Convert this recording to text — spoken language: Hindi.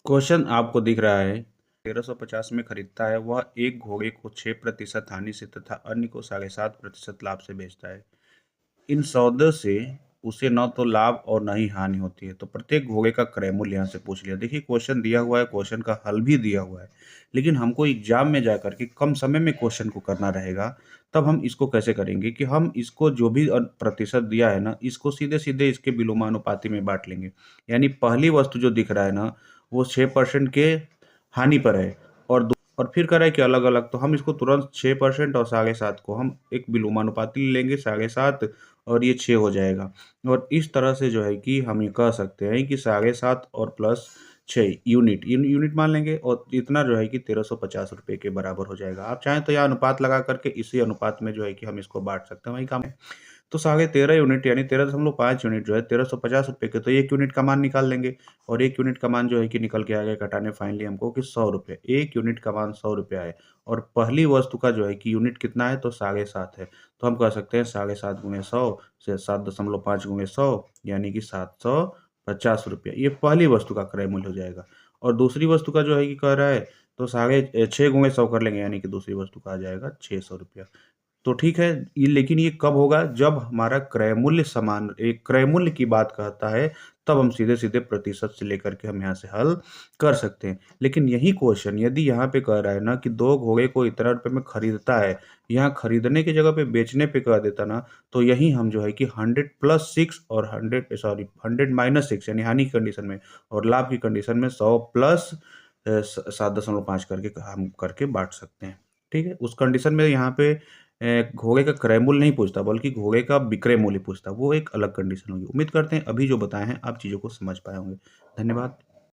क्वेश्चन आपको दिख रहा है 1350 में खरीदता है, वह एक घोड़े को 6% हानि से तथा अन्य को 7.5% लाभ से बेचता है। इन सौदे से उसे न तो लाभ और न ही हानि होती है। तो प्रत्येक घोड़े का क्रय मूल्य यहाँ से पूछ लिया। देखिए क्वेश्चन दिया हुआ है, क्वेश्चन का हल भी दिया हुआ है, लेकिन हमको एग्जाम में जाकर के कम समय में क्वेश्चन को करना रहेगा। तब हम इसको कैसे करेंगे कि हम इसको जो भी प्रतिशत दिया है ना, इसको सीधे सीधे इसके विलोमानुपाती में बांट लेंगे। यानी पहली वस्तु जो दिख रहा है ना, वो 6% के हानि पर है, और फिर कह रहा है कि अलग अलग, तो हम इसको तुरंत 6% और 7.5 को हम एक विलोमानुपाती ले लेंगे, 7.5 और ये 6 हो जाएगा। और इस तरह से जो है कि हम ये कह सकते हैं कि 7.5 और प्लस 6 यूनिट यूनिट मान लेंगे, और इतना जो है कि 1350 रुपये के बराबर हो जाएगा। आप चाहें तो यह अनुपात लगा करके इसी अनुपात में जो है कि हम इसको बांट सकते हैं, वही काम है। तो 13.5 यूनिट यानी 13.5 यूनिट जो है 1350 रुपये के, तो 1 यूनिट का मान निकाल लेंगे, और 1 यूनिट का मान जो है कि निकल के आ गया घटाने फाइनली हमको कि 100 रुपये। 1 यूनिट का मान 100 रुपया है, और पहली वस्तु का जो है कि यूनिट कितना है, तो 7.5 है। तो हम कह सकते हैं 7.5 गुणे 100 से 7.5 गुणे 100 यानी कि 750 रुपया, ये पहली वस्तु का क्रय मूल्य हो जाएगा। और दूसरी वस्तु का जो है कि कह रहा है, तो 6 गुणे 100 कर लेंगे, यानी कि दूसरी वस्तु का आ जाएगा 600 रुपया। तो ठीक है, ये लेकिन ये कब होगा, जब हमारा क्रय मूल्य समान, एक क्रय मूल्य की बात कहता है, तब हम सीधे-सीधे प्रतिशत से लेकर के हम यहाँ से हल कर सकते हैं। लेकिन यही क्वेश्चन यदि यहाँ पे कह रहा है ना कि 2 घोड़े को इतना रुपए में खरीदता है, यहाँ खरीदने की जगह पे बेचने पे कह देता ना, तो यही हम जो है कि 100 प्लस 6 और 100 माइनस 6 यानी हानि की कंडीशन में, और लाभ की कंडीशन में 100 प्लस 7.5 करके हम करके बाँट सकते हैं। ठीक है? उस कंडीशन में यहाँ पे घोड़े का क्रय मूल्य नहीं पूछता, बल्कि घोड़े का विक्रय मूल्य पूछता। वो एक अलग कंडीशन होगी। उम्मीद करते हैं अभी जो बताए हैं आप चीज़ों को समझ पाए होंगे। धन्यवाद।